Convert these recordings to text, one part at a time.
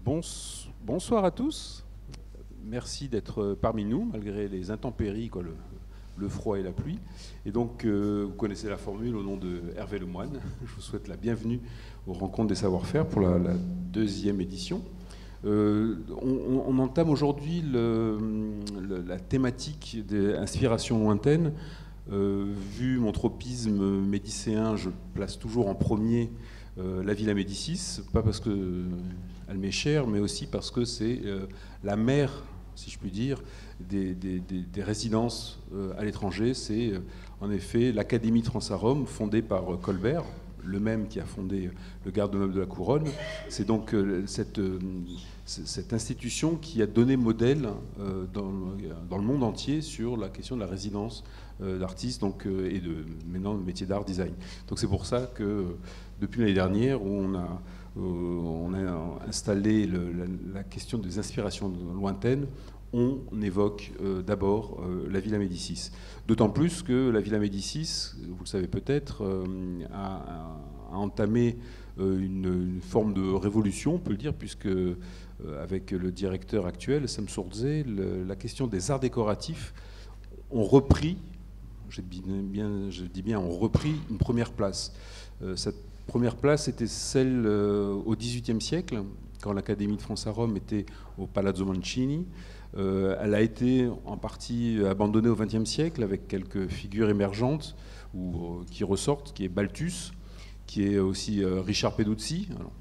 Bonsoir à tous. Merci d'être parmi nous, malgré les intempéries, le froid et la pluie. Et donc, vous connaissez la formule au nom de Hervé Lemoine. Je vous souhaite la bienvenue aux Rencontres des savoir-faire pour la deuxième édition. On entame aujourd'hui la thématique des inspirations lointaines. Vu mon tropisme médicéen, je place toujours en premier la Villa Médicis, pas parce qu'elle m'est chère, mais aussi parce que c'est la mère, si je puis dire, des résidences à l'étranger. C'est en effet l'Académie de France à Rome, fondée par Colbert, le même qui a fondé le garde-meuble de la Couronne. C'est donc cette institution qui a donné modèle dans le monde entier sur la question de la résidence d'artistes et maintenant le métier d'art design. Donc c'est pour ça que depuis l'année dernière, où on a installé la question des inspirations lointaines, on évoque d'abord la Villa Médicis. D'autant plus que la Villa Médicis, vous le savez peut-être, a entamé une forme de révolution, on peut le dire, puisque avec le directeur actuel, Sam Sourdze, la question des arts décoratifs ont repris, je dis bien, ont repris une première place. Cette première place était celle au XVIIIe siècle, quand l'Académie de France à Rome était au Palazzo Mancini. Elle a été en partie abandonnée au XXe siècle avec quelques figures émergentes qui ressortent, qui est Balthus, qui est aussi Richard Peduzzi. Alors,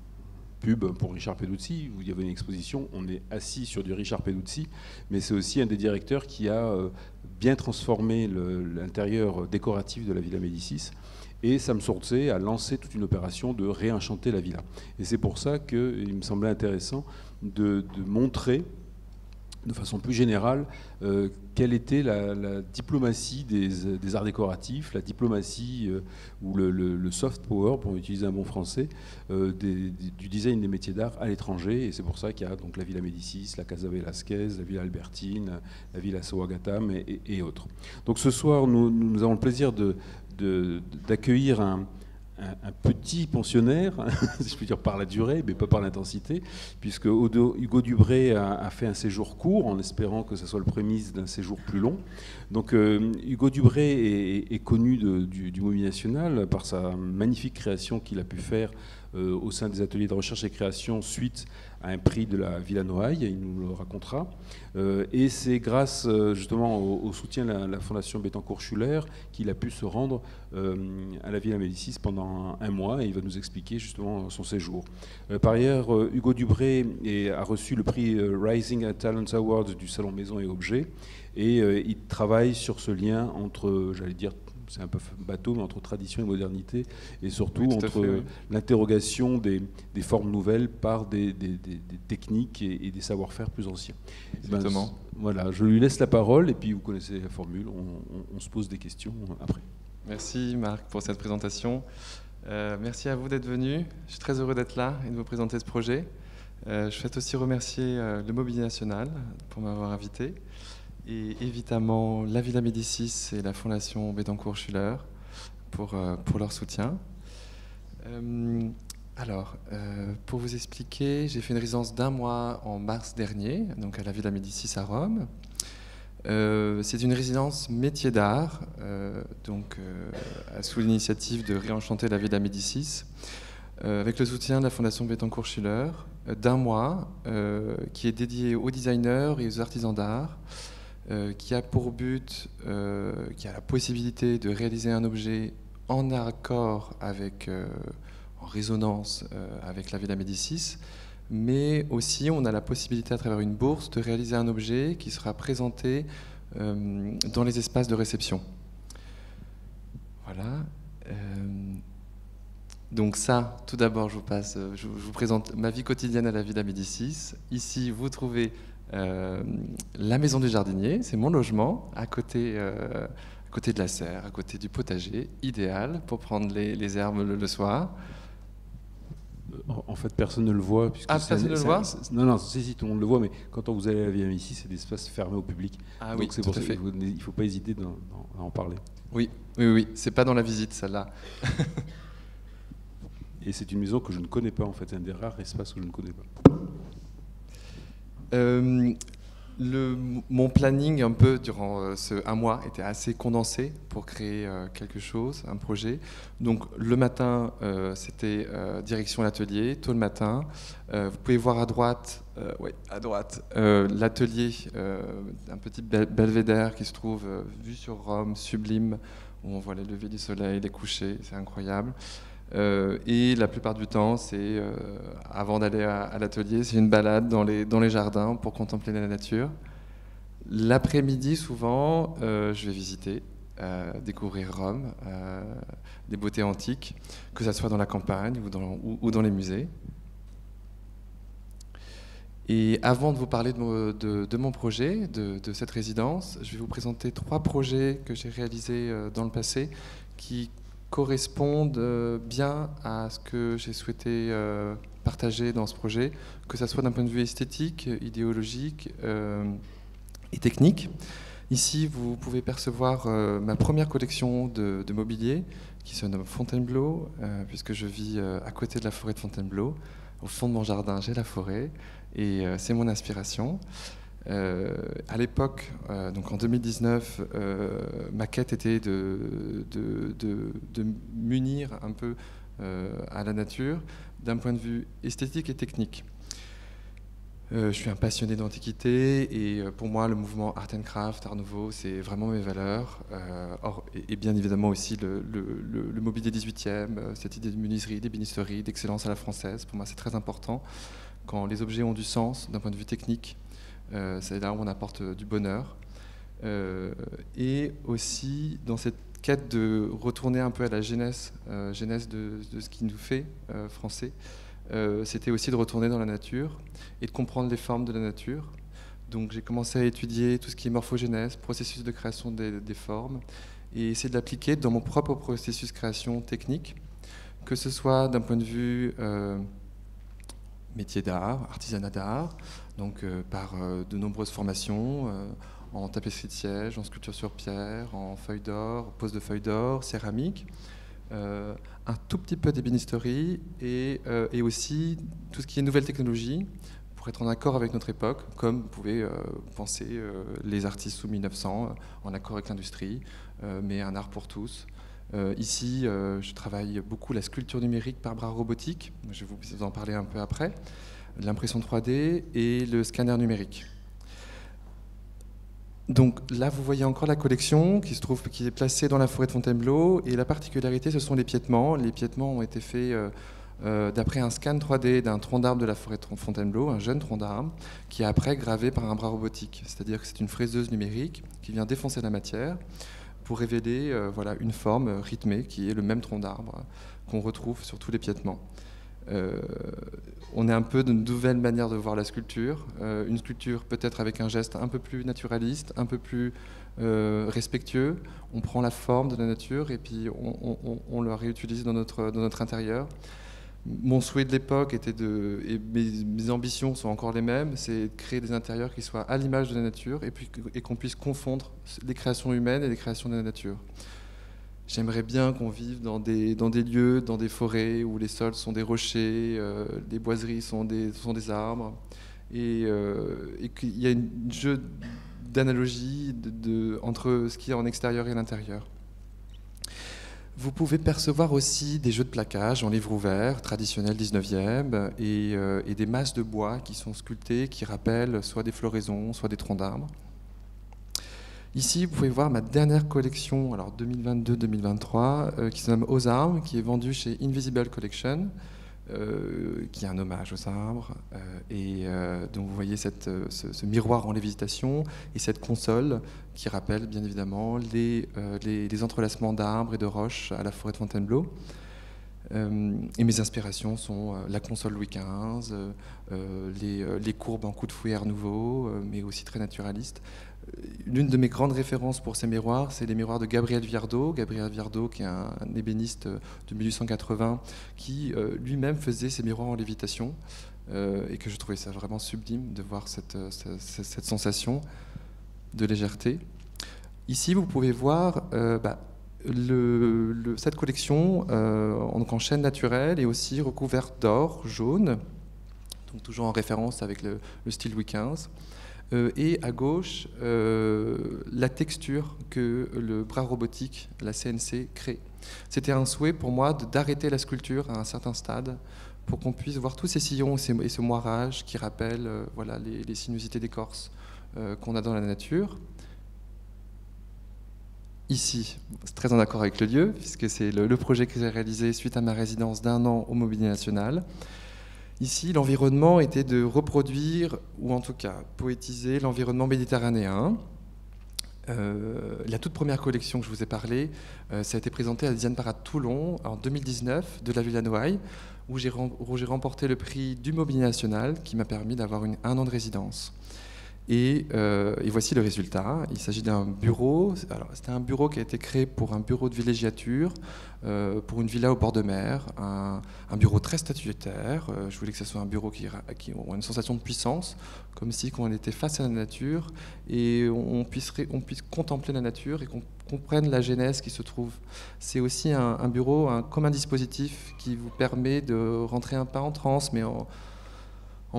pub pour Richard Peduzzi, vous y avez une exposition, on est assis sur du Richard Peduzzi, mais c'est aussi un des directeurs qui a bien transformé l'intérieur décoratif de la Villa Médicis. Et Sam Sourdze a lancé toute une opération de réenchanter la villa. Et c'est pour ça qu'il me semblait intéressant de montrer de façon plus générale, quelle était la diplomatie des arts décoratifs, la diplomatie ou le soft power, pour utiliser un bon français, du design des métiers d'art à l'étranger. Et c'est pour ça qu'il y a donc la Villa Médicis, la Casa Velasquez, la Villa Albertine, la Villa Sawagatam et autres. Donc ce soir, nous avons le plaisir d'accueillir un petit pensionnaire, si je puis dire par la durée, mais pas par l'intensité, puisque Hugo Dubré a fait un séjour court, en espérant que ce soit le prémisse d'un séjour plus long. Donc Hugo Dubré est connu du Mobilier National par sa magnifique création qu'il a pu faire au sein des ateliers de recherche et création suite à un prix de la Villa Noailles, il nous le racontera. Et c'est grâce justement au soutien de la Fondation Bettencourt-Schuller qu'il a pu se rendre à la Villa Médicis pendant un mois, et il va nous expliquer justement son séjour. Par ailleurs, Hugo Dubré a reçu le prix Rising Talents Award du Salon Maison et Objets, et il travaille sur ce lien entre, j'allais dire, c'est un peu bateau, mais entre tradition et modernité, et surtout entre l'interrogation des formes nouvelles par des techniques et des savoir-faire plus anciens. Exactement. Voilà, je lui laisse la parole, et puis vous connaissez la formule, on se pose des questions après. Merci Marc pour cette présentation. Merci à vous d'être venu. Je suis très heureux d'être là et de vous présenter ce projet. Je souhaite aussi remercier le Mobilier National pour m'avoir invité, et évidemment la Villa Médicis et la Fondation Bettencourt-Schuller pour leur soutien. Pour vous expliquer, j'ai fait une résidence d'1 mois en mars dernier, donc à la Villa Médicis à Rome. C'est une résidence métier d'art, sous l'initiative de réenchanter la Villa Médicis, avec le soutien de la Fondation Bettencourt-Schuller, d'1 mois, qui est dédié aux designers et aux artisans d'art, qui a pour but, qui a la possibilité de réaliser un objet en accord en résonance avec la Villa Médicis, mais aussi on a la possibilité à travers une bourse de réaliser un objet qui sera présenté dans les espaces de réception. Voilà. Donc ça, tout d'abord, je vous présente ma vie quotidienne à la Villa Médicis. Ici, vous trouvez la maison du jardinier, c'est mon logement, à côté de la serre, à côté du potager, idéal pour prendre les herbes le soir. En fait, personne ne le voit. Personne ne le voit ? Non, si, tout le monde le voit, mais quand vous allez à la Villa Médicis, c'est des espaces fermés au public. Ah, donc c'est pour ça qu'il ne faut pas hésiter à en parler. Oui, c'est pas dans la visite, celle-là. Et c'est une maison que je ne connais pas, en fait, c'est un des rares espaces que je ne connais pas. Mon planning un peu durant ce un mois était assez condensé pour créer quelque chose, un projet. Donc le matin, c'était direction l'atelier, tôt le matin. Vous pouvez voir à droite, l'atelier, un petit belvédère qui se trouve vue sur Rome, sublime, où on voit les levées du soleil, les couchers, c'est incroyable. Et la plupart du temps, c'est avant d'aller à l'atelier, c'est une balade dans les jardins pour contempler la nature. L'après-midi, souvent, je vais visiter, découvrir Rome, des beautés antiques, que ce soit dans la campagne ou dans les musées. Et avant de vous parler de mon projet, de cette résidence, je vais vous présenter 3 projets que j'ai réalisés dans le passé qui correspondent bien à ce que j'ai souhaité partager dans ce projet, que ce soit d'un point de vue esthétique, idéologique et technique. Ici, vous pouvez percevoir ma première collection de mobilier qui se nomme Fontainebleau, puisque je vis à côté de la forêt de Fontainebleau. Au fond de mon jardin, j'ai la forêt et c'est mon inspiration. À l'époque, donc en 2019, ma quête était de m'unir un peu à la nature d'un point de vue esthétique et technique. Je suis un passionné d'antiquité et pour moi le mouvement Art and Craft, Art Nouveau, c'est vraiment mes valeurs. Et bien évidemment aussi le mobilier 18e, cette idée de menuiserie, d'ébénisterie, d'excellence à la française. Pour moi c'est très important. Quand les objets ont du sens d'un point de vue technique, c'est là où on apporte du bonheur. Et aussi dans cette quête de retourner un peu à la genèse de ce qui nous fait français, c'était aussi de retourner dans la nature et de comprendre les formes de la nature. Donc j'ai commencé à étudier tout ce qui est morphogénèse, processus de création des formes, et essayer de l'appliquer dans mon propre processus de création technique, que ce soit d'un point de vue métier d'art, artisanat d'art, donc par de nombreuses formations, en tapisserie de siège, en sculpture sur pierre, en feuilles d'or, pose de feuilles d'or, céramique, un tout petit peu d'ébénisterie et aussi tout ce qui est nouvelle technologie pour être en accord avec notre époque, comme vous pouvez penser les artistes sous 1900, en accord avec l'industrie, mais un art pour tous. Ici, je travaille beaucoup la sculpture numérique par bras robotique, je vais vous en parler un peu après, l'impression 3D et le scanner numérique. Donc là, vous voyez encore la collection qui est placée dans la forêt de Fontainebleau, et la particularité, ce sont les piétements. Les piétements ont été faits d'après un scan 3D d'un tronc d'arbre de la forêt de Fontainebleau, un jeune tronc d'arbre, qui est après gravé par un bras robotique. C'est-à-dire que c'est une fraiseuse numérique qui vient défoncer la matière pour révéler voilà, une forme rythmée qui est le même tronc d'arbre qu'on retrouve sur tous les piétements. On est un peu d'une nouvelle manière de voir la sculpture, une sculpture peut-être avec un geste un peu plus naturaliste, un peu plus respectueux. On prend la forme de la nature et puis on la réutilise dans notre intérieur. Mon souhait de l'époque était et mes ambitions sont encore les mêmes, c'est de créer des intérieurs qui soient à l'image de la nature et qu'on puisse confondre les créations humaines et les créations de la nature. J'aimerais bien qu'on vive dans des lieux, dans des forêts où les sols sont des rochers, les boiseries sont des arbres, et qu'il y a un jeu d'analogie entre ce qui est en extérieur et l'intérieur. Vous pouvez percevoir aussi des jeux de plaquage en livre ouvert, traditionnels 19e, et des masses de bois qui sont sculptées, qui rappellent soit des floraisons, soit des troncs d'arbres. Ici, vous pouvez voir ma dernière collection, alors 2022-2023, qui se nomme Aux arbres, qui est vendue chez Invisible Collection, qui est un hommage aux arbres. Donc vous voyez ce miroir en lévitation et cette console qui rappelle bien évidemment les entrelacements d'arbres et de roches à la forêt de Fontainebleau. Et mes inspirations sont la console Louis XV, les courbes en coup de fouet Art Nouveau, mais aussi très naturalistes. L'une de mes grandes références pour ces miroirs, c'est les miroirs de Gabriel Viardot. Gabriel Viardot, qui est un ébéniste de 1880, qui lui-même faisait ces miroirs en lévitation, et que je trouvais ça vraiment sublime de voir cette sensation de légèreté. Ici, vous pouvez voir cette collection en chêne naturel et aussi recouverte d'or jaune. donc toujours en référence avec le style Louis XV. Et à gauche, la texture que le bras robotique, la CNC, crée. C'était un souhait pour moi d'arrêter la sculpture à un certain stade pour qu'on puisse voir tous ces sillons et ce moirage qui rappellent voilà, les sinuosités d'écorce qu'on a dans la nature. Ici, c'est très en accord avec le lieu, puisque c'est le projet que j'ai réalisé suite à ma résidence d'1 an au Mobilier National. Ici, l'environnement était de reproduire, ou en tout cas poétiser, l'environnement méditerranéen. La toute première collection que je vous ai parlé, ça a été présenté à la Design Parade Toulon en 2019 de la Villa Noailles, où j'ai remporté le prix du Mobilier National, qui m'a permis d'avoir 1 an de résidence. Et voici le résultat. Il s'agit d'un bureau. C'était un bureau qui a été créé pour un bureau de villégiature, pour une villa au bord de mer, un bureau très statutaire. Je voulais que ce soit un bureau qui a une sensation de puissance, comme si on était face à la nature et on puisse contempler la nature et qu'on comprenne la genèse qui se trouve. C'est aussi un bureau comme un dispositif qui vous permet de rentrer pas en transe, mais en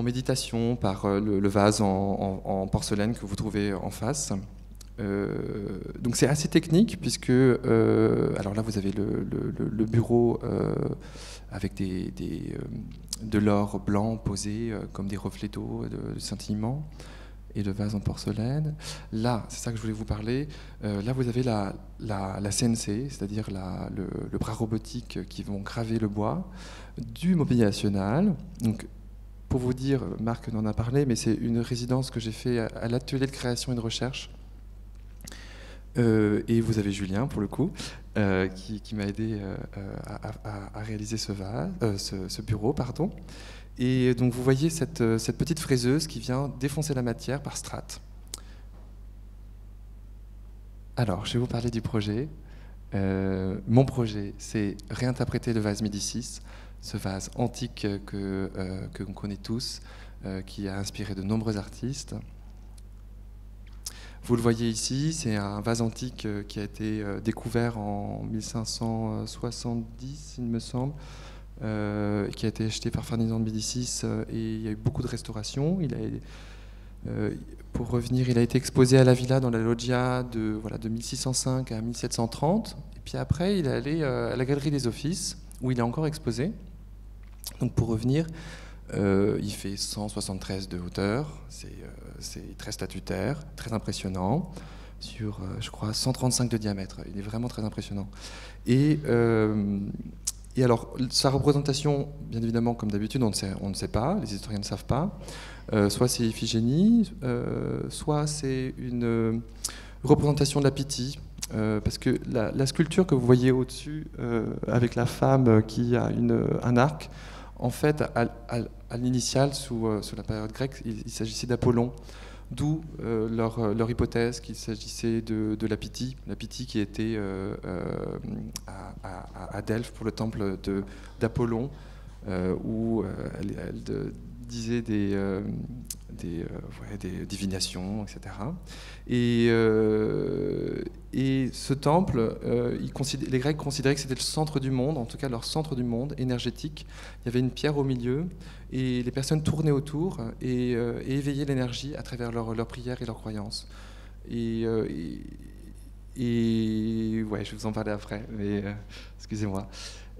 méditation par le vase en porcelaine que vous trouvez en face. Donc c'est assez technique puisque, alors là vous avez le bureau avec de l'or blanc posé comme des reflets d'eau, de scintillement, et le vase en porcelaine. Là, c'est ça que je voulais vous parler, là vous avez la CNC, c'est-à-dire le bras robotique qui vont graver le bois, du Mobilier National. Donc, pour vous dire, Marc en a parlé, mais c'est une résidence que j'ai fait à l'atelier de création et de recherche. Et vous avez Julien, pour le coup, qui m'a aidé à réaliser ce bureau. Pardon. Et donc vous voyez cette petite fraiseuse qui vient défoncer la matière par strates. Alors, je vais vous parler du projet. Mon projet, c'est réinterpréter le vase Médicis, ce vase antique que l'on connaît tous, qui a inspiré de nombreux artistes. Vous le voyez ici, c'est un vase antique qui a été découvert en 1570, il me semble, qui a été acheté par Ferdinand de Médicis, et il y a eu beaucoup de restaurations. Pour revenir, il a été exposé à la Villa dans la loggia de 1605 à 1730, et puis après il est allé à la Galerie des Offices, où il est encore exposé. Donc pour revenir, il fait 173 de hauteur, c'est très statutaire, très impressionnant, sur je crois 135 de diamètre, il est vraiment très impressionnant. Et alors sa représentation, bien évidemment comme d'habitude, on ne sait pas, les historiens ne savent pas, soit c'est Iphigénie, soit c'est une représentation de la Pythie. Parce que la sculpture que vous voyez au-dessus, avec la femme qui a un arc, en fait, à l'initiale, sous la période grecque, il s'agissait d'Apollon, d'où leur hypothèse qu'il s'agissait de la Pythie qui était à Delphes pour le temple d'Apollon, où elle disait des divinations, etc. Et ce temple, les Grecs considéraient que c'était le centre du monde, en tout cas leur centre du monde énergétique. Il y avait une pierre au milieu, et les personnes tournaient autour et éveillaient l'énergie à travers leurs prières et leurs croyances. Et ouais, je vais vous en parler après, mais excusez-moi.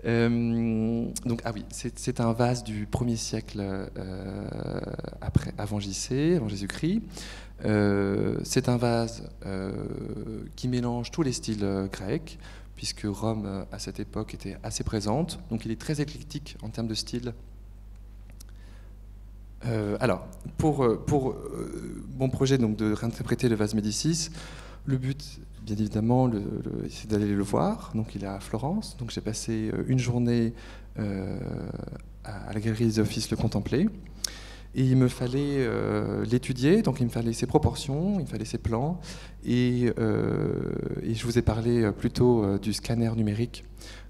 Donc, ah oui, c'est un vase du 1er siècle avant JC, avant Jésus-Christ. C'est un vase qui mélange tous les styles grecs, puisque Rome, à cette époque, était assez présente. Donc il est très éclectique en termes de style. Alors, pour mon projet donc, de réinterpréter le vase Médicis, le but, bien évidemment, c'est d'aller le voir. Donc il est à Florence. Donc j'ai passé une journée à la Galerie des Offices le contempler. Et il me fallait l'étudier, donc il me fallait ses proportions, il me fallait ses plans. Et je vous ai parlé plutôt du scanner numérique.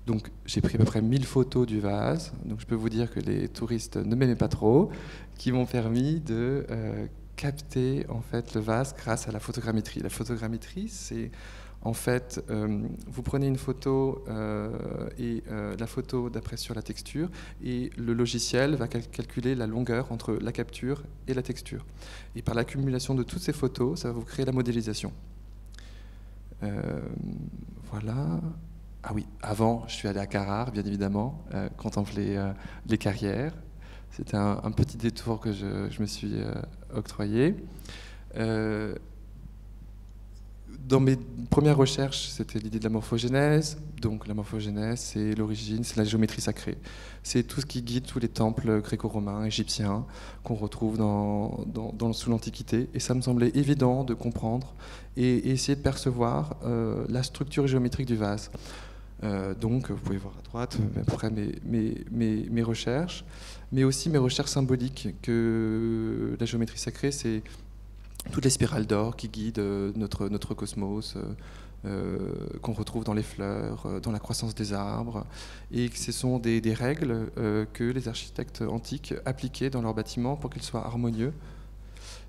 Donc j'ai pris à peu près 1000 photos du vase. Donc je peux vous dire que les touristes ne m'aimaient pas trop, qui m'ont permis de capter en fait le vase grâce à la photogrammétrie. La photogrammétrie, c'est En fait, vous prenez une photo et la photo d'après sur la texture, et le logiciel va calculer la longueur entre la capture et la texture. Et par l'accumulation de toutes ces photos, ça va vous créer la modélisation. Voilà. Ah oui, avant, je suis allé à Carrare, bien évidemment, contempler les carrières. C'était un petit détour que je me suis octroyé. Dans mes premières recherches, c'était l'idée de la morphogénèse. Donc la morphogénèse, c'est l'origine, c'est la géométrie sacrée. C'est tout ce qui guide tous les temples gréco-romains, égyptiens, qu'on retrouve sous l'Antiquité. Et ça me semblait évident de comprendre et essayer de percevoir la structure géométrique du vase. Donc vous pouvez voir à droite à peu près mes recherches, mais aussi mes recherches symboliques, que la géométrie sacrée, c'est toutes les spirales d'or qui guident notre cosmos, qu'on retrouve dans les fleurs, dans la croissance des arbres, et que ce sont des règles que les architectes antiques appliquaient dans leurs bâtiments pour qu'ils soient harmonieux.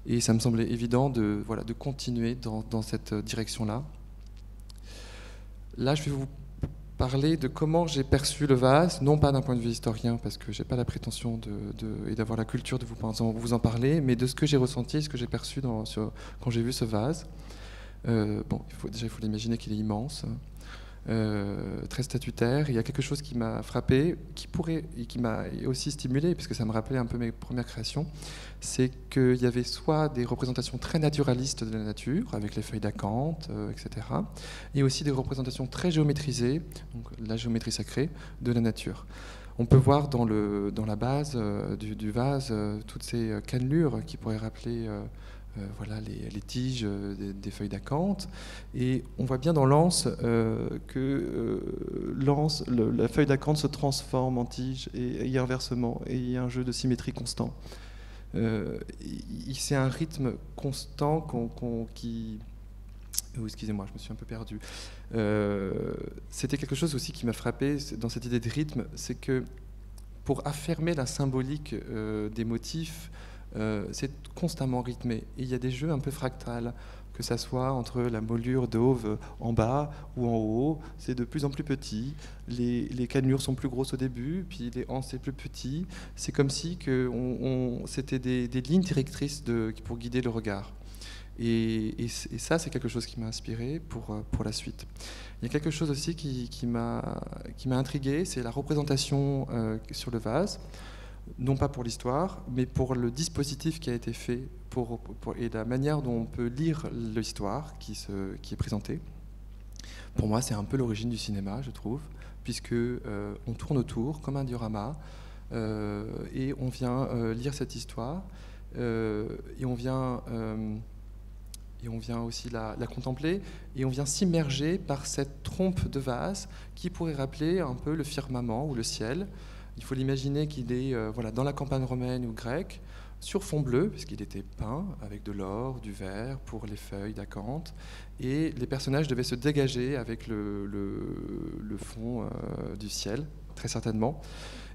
Et ça me semblait évident de continuer dans cette direction-là. Là, je vais vous parler de comment j'ai perçu le vase, non pas d'un point de vue historien, parce que je n'ai pas la prétention et d'avoir la culture de vous en parler, mais de ce que j'ai ressenti, ce que j'ai perçu quand j'ai vu ce vase. Bon, il faut l'imaginer qu'il est immense, très statutaire. Il y a quelque chose qui m'a frappé, qui m'a aussi stimulé, puisque ça me rappelait un peu mes premières créations, c'est qu'il y avait soit des représentations très naturalistes de la nature, avec les feuilles d'acanthe, etc., et aussi des représentations très géométrisées, donc la géométrie sacrée, de la nature. On peut voir dans la base du vase toutes ces cannelures qui pourraient rappeler voilà, les tiges des feuilles d'acanthe. Et on voit bien dans l'anse que la feuille d'acanthe se transforme en tige et inversement. Et il y a un jeu de symétrie constant. C'est un rythme constant qui... Oh, excusez-moi, je me suis un peu perdu. C'était quelque chose aussi qui m'a frappé dans cette idée de rythme, c'est que pour affirmer la symbolique des motifs, c'est constamment rythmé. Et il y a des jeux un peu fractales, que ça soit entre la moulure d'Auve en bas ou en haut, c'est de plus en plus petit. Les cannelures sont plus grosses au début, puis les anses c'est plus petit. C'est comme si c'était des lignes directrices pour guider le regard. Et ça, c'est quelque chose qui m'a inspiré pour la suite. Il y a quelque chose aussi qui m'a intrigué, c'est la représentation sur le vase. Non pas pour l'histoire, mais pour le dispositif qui a été fait et la manière dont on peut lire l'histoire qui est présentée. Pour moi, c'est un peu l'origine du cinéma, je trouve, puisque on tourne autour comme un diorama et on vient lire cette histoire et on vient aussi la contempler et on vient s'immerger par cette trompe de vase qui pourrait rappeler un peu le firmament ou le ciel. Il faut l'imaginer qu'il est dans la campagne romaine ou grecque, sur fond bleu, puisqu'il était peint avec de l'or, du vert pour les feuilles d'acanthe, et les personnages devaient se dégager avec le fond du ciel, très certainement.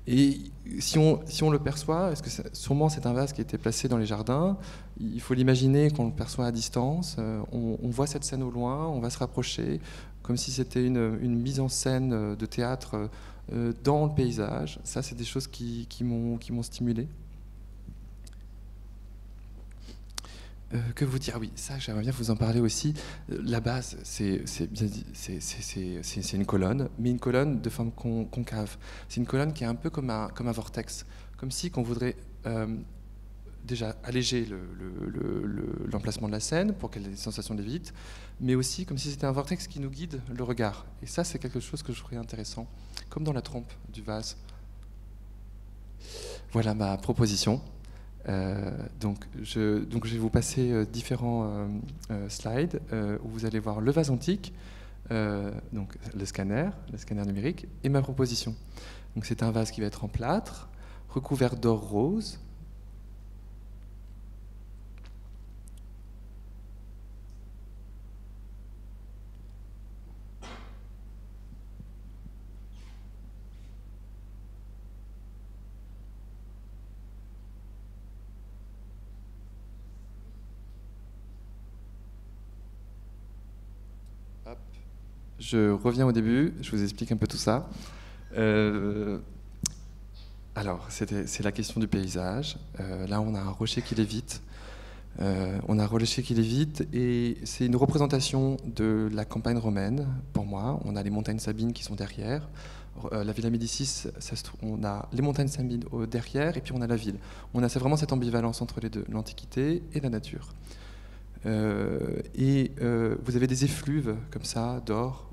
Et si on le perçoit, est-ce que sûrement c'est un vase qui a été placé dans les jardins, il faut l'imaginer qu'on le perçoit à distance, on voit cette scène au loin, on va se rapprocher, comme si c'était une mise en scène de théâtre dans le paysage. Ça, c'est des choses qui m'ont stimulé. Que vous dire? Oui, ça, j'aimerais bien vous en parler aussi. La base, c'est une colonne, mais une colonne de forme concave. C'est une colonne qui est un peu comme un vortex, comme si qu'on voudrait déjà alléger l'emplacement de la scène pour qu'elle ait des sensations de vide, mais aussi comme si c'était un vortex qui nous guide le regard. Et ça, c'est quelque chose que je trouvais intéressant, comme dans la trompe du vase. Voilà ma proposition. Donc je vais vous passer différents slides où vous allez voir le vase antique, donc le scanner numérique, et ma proposition. Donc c'est un vase qui va être en plâtre, recouvert d'or rose. Hop. je reviens au début, je vous explique un peu tout ça. Alors, c'est la question du paysage. Là, on a un rocher qui lévite. Et c'est une représentation de la campagne romaine, pour moi. On a les montagnes Sabines qui sont derrière. La Villa Médicis, on a les montagnes Sabines derrière, et puis on a la ville. On a vraiment cette ambivalence entre les deux, l'Antiquité et la nature. Vous avez des effluves comme ça d'or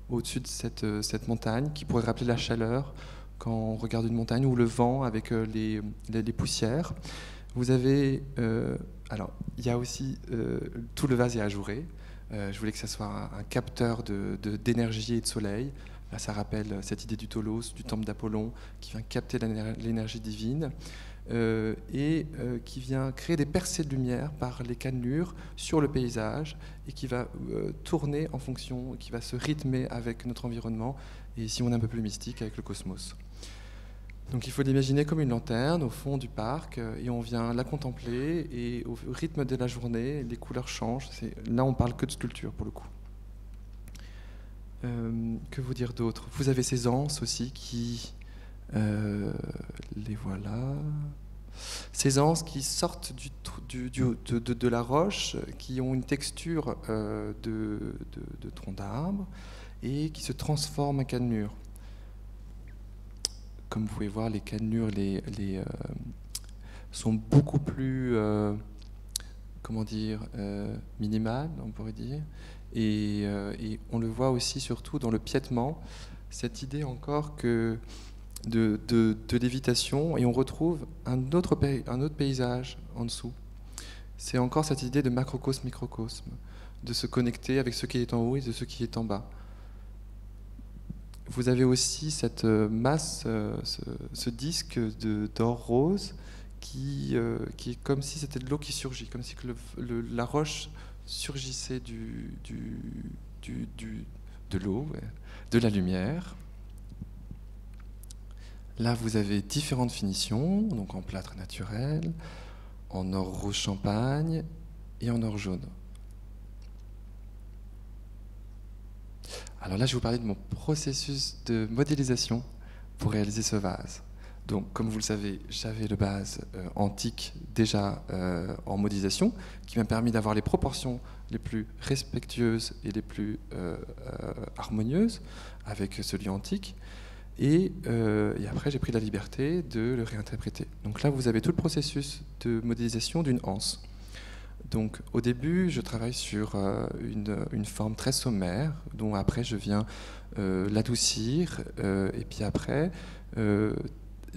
au-dessus de cette montagne qui pourrait rappeler la chaleur quand on regarde une montagne, ou le vent avec les poussières. Vous avez alors il y a aussi tout le vase est ajouré. Je voulais que ça soit un capteur d'énergie et de soleil. Là, ça rappelle cette idée du Tholos, du temple d'Apollon, qui vient capter l'énergie divine. Qui vient créer des percées de lumière par les cannelures sur le paysage et qui va tourner en fonction, qui va se rythmer avec notre environnement et, si on est un peu plus mystique, avec le cosmos. Donc il faut l'imaginer comme une lanterne au fond du parc et on vient la contempler et au rythme de la journée, les couleurs changent. Là, on parle que de sculpture pour le coup. Que vous dire d'autre? Vous avez ces anses aussi qui... les voilà. Ces anses qui sortent de la roche, qui ont une texture de tronc d'arbre et qui se transforment en cannelures. Comme vous pouvez voir, les cannelures sont beaucoup plus, minimales, on pourrait dire. Et on le voit aussi surtout dans le piétement, cette idée encore que de lévitation, et on retrouve un autre paysage en dessous. C'est encore cette idée de macrocosme-microcosme, de se connecter avec ce qui est en haut et de ce qui est en bas. Vous avez aussi cette masse, ce disque d'or rose qui est comme si c'était de l'eau qui surgit, comme si la roche surgissait de l'eau, de la lumière. Là, vous avez différentes finitions, donc en plâtre naturel, en or rose champagne et en or jaune. Alors là, je vais vous parler de mon processus de modélisation pour réaliser ce vase. Donc, comme vous le savez, j'avais le vase antique déjà en modélisation, qui m'a permis d'avoir les proportions les plus respectueuses et les plus harmonieuses avec celui antique. Et après, j'ai pris la liberté de le réinterpréter. Donc là, vous avez tout le processus de modélisation d'une anse. Donc au début, je travaille sur une forme très sommaire, dont après je viens l'adoucir. Et puis après,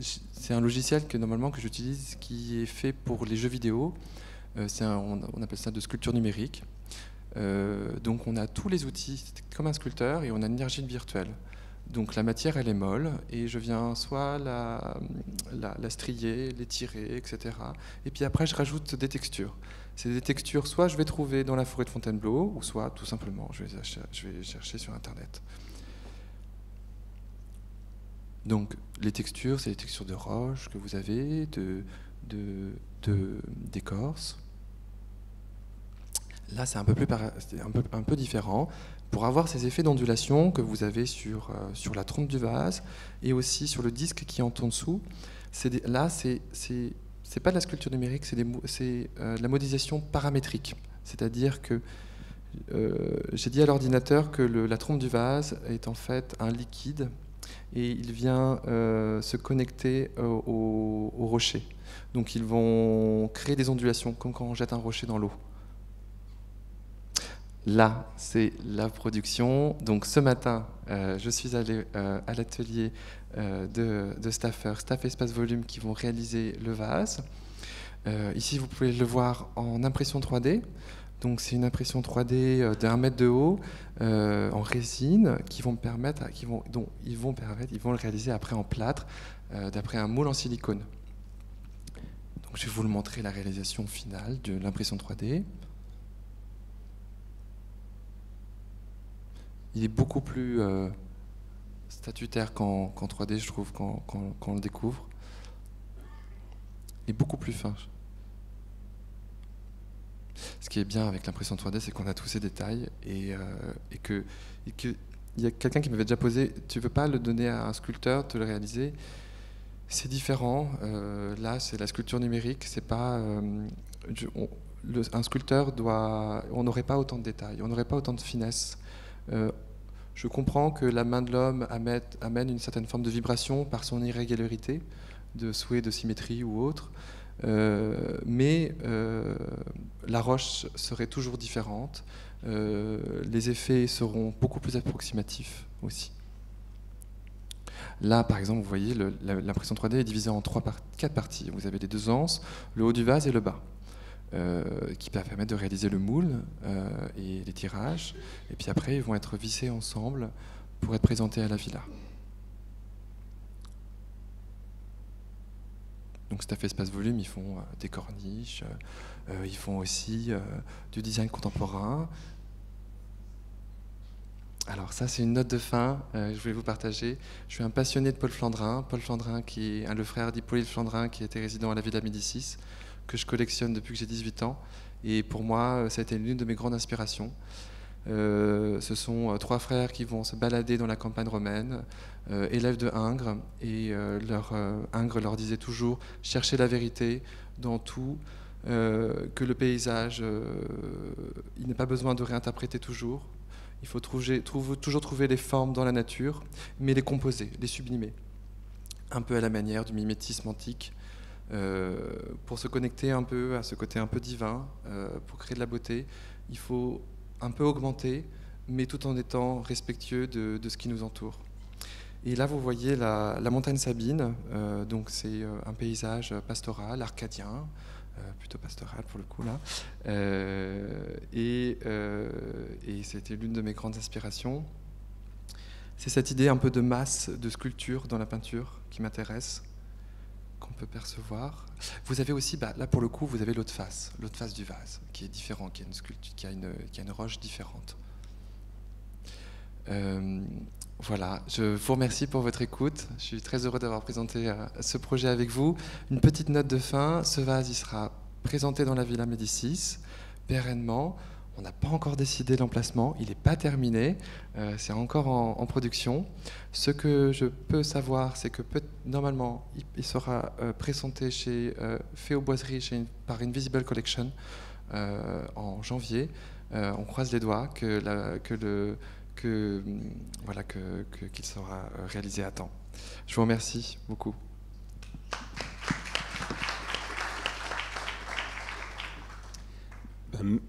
c'est un logiciel que j'utilise qui est fait pour les jeux vidéo. On appelle ça de sculpture numérique. Donc on a tous les outils, c'est comme un sculpteur, et on a une énergie virtuelle. Donc la matière, elle est molle, et je viens soit la strier, l'étirer, etc. Et puis après, je rajoute des textures. C'est des textures, soit je vais trouver dans la forêt de Fontainebleau, ou soit tout simplement, je vais chercher sur Internet. Donc les textures, c'est les textures de roche que vous avez, d'écorce. Là, c'est un peu différent. Pour avoir ces effets d'ondulation que vous avez sur la trompe du vase et aussi sur le disque qui est en dessous, là, c'est pas de la sculpture numérique, c'est la modélisation paramétrique. C'est-à-dire que j'ai dit à l'ordinateur que la trompe du vase est en fait un liquide et il vient se connecter au rocher. Donc ils vont créer des ondulations, comme quand on jette un rocher dans l'eau. Là, c'est la production. Donc ce matin, je suis allé à l'atelier de staffeurs, Staff Espace Volume, qui vont réaliser le vase. Ici, vous pouvez le voir en impression 3D. Donc c'est une impression 3D d'1 mètre de haut en résine ils vont le réaliser après en plâtre d'après un moule en silicone. Donc je vais vous le montrer, la réalisation finale de l'impression 3D. Il est beaucoup plus statutaire qu'en 3D, je trouve, quand on le découvre. Il est beaucoup plus fin. Ce qui est bien avec l'impression 3D, c'est qu'on a tous ces détails et que il y a quelqu'un qui m'avait déjà posé, tu veux pas le donner à un sculpteur, te le réaliser? C'est différent. Là, c'est la sculpture numérique. C'est pas un sculpteur on n'aurait pas autant de détails, on n'aurait pas autant de finesse. Je comprends que la main de l'homme amène une certaine forme de vibration par son irrégularité, de souhait, de symétrie ou autre. Mais la roche serait toujours différente. Les effets seront beaucoup plus approximatifs aussi. Là, par exemple, vous voyez, l'impression 3D est divisée en 4 parties. Vous avez les 2 anses, le haut du vase et le bas, qui permettent de réaliser le moule et les tirages. Et puis après, ils vont être vissés ensemble pour être présentés à la villa. Donc Staff Espace Volume, ils font des corniches, ils font aussi du design contemporain. Alors ça, c'est une note de fin, je voulais vous partager. Je suis un passionné de Paul Flandrin. Paul Flandrin, qui est le frère d'Hippolyte Flandrin, qui était résident à la Villa Médicis, que je collectionne depuis que j'ai 18 ans. Et pour moi, ça a été l'une de mes grandes inspirations. Ce sont 3 frères qui vont se balader dans la campagne romaine, élèves de Ingres, et Ingres leur disait toujours « cherchez la vérité dans tout », que le paysage, il n'est pas besoin de réinterpréter toujours. Il faut toujours trouver les formes dans la nature, mais les composer, les sublimer. Un peu à la manière du mimétisme antique, pour se connecter un peu à ce côté un peu divin, pour créer de la beauté. Il faut un peu augmenter, mais tout en étant respectueux de ce qui nous entoure. Et là, vous voyez la montagne Sabine, donc c'est un paysage pastoral, arcadien, plutôt pastoral pour le coup là, et c'était l'une de mes grandes inspirations. C'est cette idée un peu de masse, de sculpture dans la peinture qui m'intéresse, qu'on peut percevoir. Vous avez aussi, là pour le coup, vous avez l'autre face du vase, qui est différent, qui a une sculpture, qui a une roche différente. Voilà, je vous remercie pour votre écoute. Je suis très heureux d'avoir présenté ce projet avec vous. Une petite note de fin, ce vase il sera présenté dans la Villa Médicis, pérennement. On n'a pas encore décidé l'emplacement, il n'est pas terminé, c'est encore en production. Ce que je peux savoir, c'est que normalement, il sera présenté chez Féo Boiserie par Invisible Collection en janvier. On croise les doigts qu'il sera réalisé à temps. Je vous remercie beaucoup.